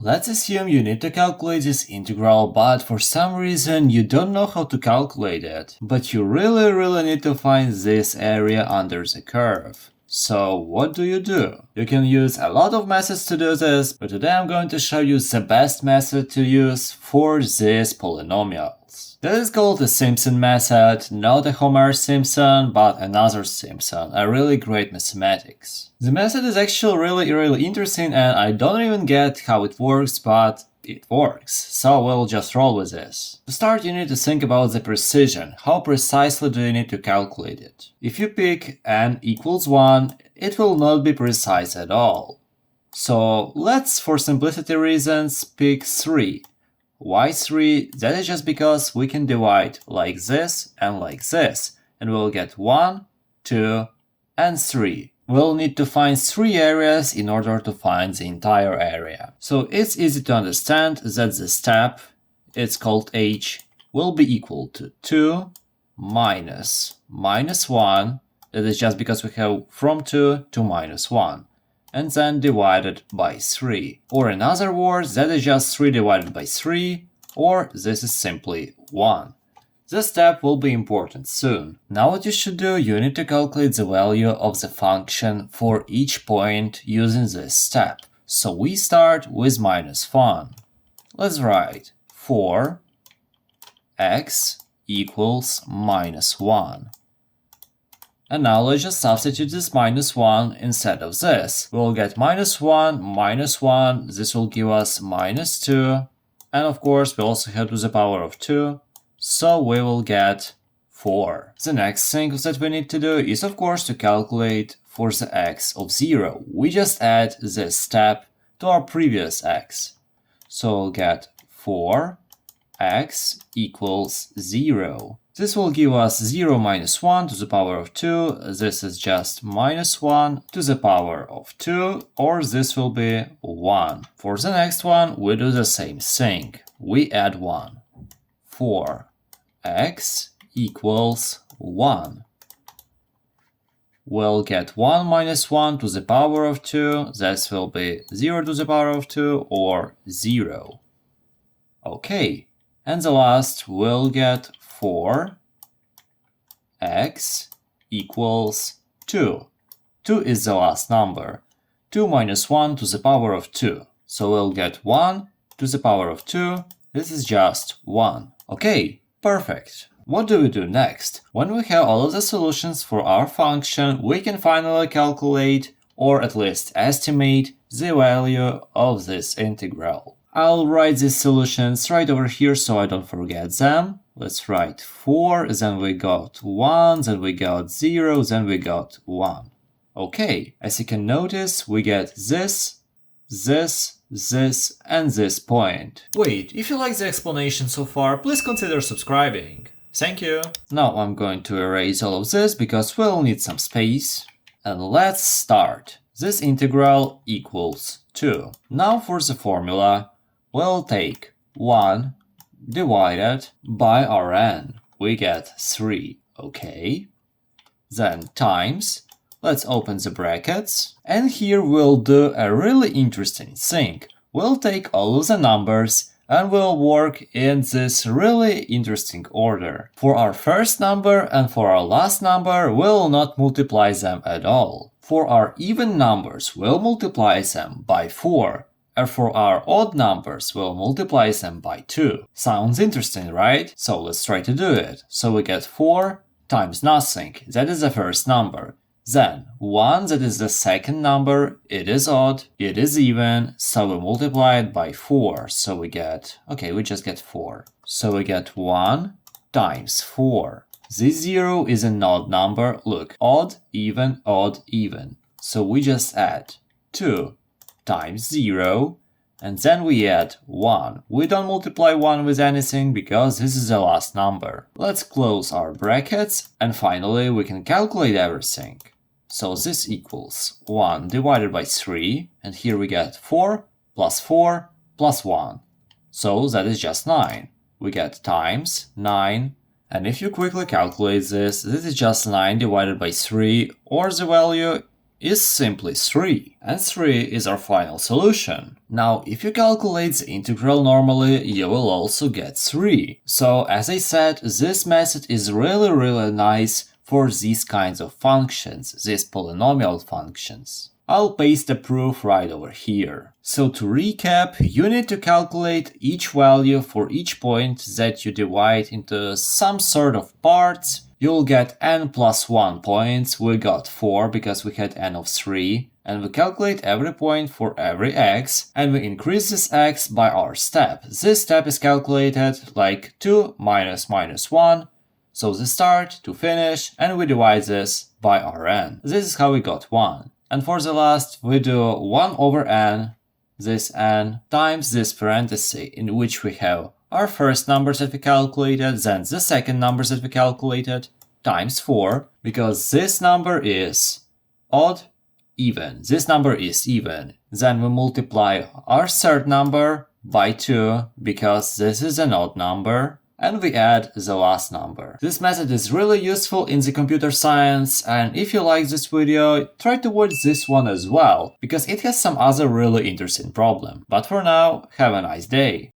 Let's assume you need to calculate this integral, but for some reason you don't know how to calculate it. But you really need to find this area under the curve. So what do? You can use a lot of methods to do this, but today I'm going to show you the best method to use for these polynomials. This is called the Simpson method, not a Homer Simpson, but another Simpson, a really great mathematics. The method is actually really interesting and I don't even get how it works, but it works, so we'll just roll with this. To start, you need to think about the precision. How precisely do you need to calculate it? If you pick n equals 1, it will not be precise at all. So let's, for simplicity reasons, pick 3. Why 3? That is just because we can divide like this, and we'll get 1, 2, and 3. We'll need to find 3 areas in order to find the entire area. So it's easy to understand that the step, it's called h, will be equal to 2 minus 1, that is just because we have from 2 to minus 1, and then divided by 3. Or in other words, that is just 3 divided by 3, or this is simply 1. This step will be important soon. Now what you should do, you need to calculate the value of the function for each point using this step. So we start with minus 1. Let's write 4x equals minus 1. And now let's just substitute this minus 1 instead of this. We'll get minus 1, this will give us minus 2, and of course we also have to the power of 2. So we will get 4. The next thing that we need to do is of course to calculate for the x of 0. We just add this step to our previous x. So we'll get 4x equals 0. This will give us 0 minus 1 to the power of 2. This is just minus 1 to the power of 2, or this will be 1. For the next one, we do the same thing. We add 1. 4x equals 1. We'll get 1 minus 1 to the power of 2. This will be 0 to the power of 2, or 0. Okay, and the last we'll get 4x equals 2. 2 is the last number. 2 minus 1 to the power of 2. So we'll get 1 to the power of 2. This is just 1. Okay, perfect. What do we do next? When we have all of the solutions for our function, we can finally calculate, or at least estimate, the value of this integral. I'll write these solutions right over here so I don't forget them. Let's write 4, then we got 1, then we got 0, then we got 1. Okay, as you can notice, we get this, and this point. Wait, if you like the explanation so far, please consider subscribing. Thank you. Now I'm going to erase all of this because we'll need some space. And let's start. This integral equals 2. Now for the formula, we'll take 1 divided by Rn. We get 3, okay? Then times, let's open the brackets, and here we'll do a really interesting thing. We'll take all of the numbers and we'll work in this really interesting order. For our first number and for our last number, we'll not multiply them at all. For our even numbers, we'll multiply them by 4. And for our odd numbers, we'll multiply them by 2. Sounds interesting, right? So let's try to do it. So we get 4 times nothing, that is the first number. Then 1, that is the second number, it is odd, it is even, so we multiply it by 4. So we get, okay, we just get 4. So we get 1 times 4. This 0 is an odd number, look, odd, even, so we just add 2 times 0, and then we add 1. We don't multiply 1 with anything because this is the last number. Let's close our brackets, and finally we can calculate everything. So this equals 1 divided by 3, and here we get 4 plus 1. So that is just 9. We get times 9, and if you quickly calculate this is just 9 divided by 3, or the value is simply 3, and 3 is our final solution. Now, if you calculate the integral normally, you will also get 3. So, as I said, this method is really nice for these kinds of functions, these polynomial functions. I'll paste the proof right over here. So to recap, you need to calculate each value for each point that you divide into some sort of parts. You'll get n plus 1 points. We got 4 because we had n of 3. And we calculate every point for every x, and we increase this x by our step. This step is calculated like 2 minus 1. So the start to finish, and we divide this by Rn. This is how we got 1. And for the last, we do 1 over n, this n, times this parenthesis in which we have our first numbers that we calculated, then the second numbers that we calculated, times 4, because this number is odd, even. This number is even. Then we multiply our third number by 2, because this is an odd number, and we add the last number. This method is really useful in the computer science, and if you like this video, try to watch this one as well, because it has some other really interesting problem. But for now, have a nice day.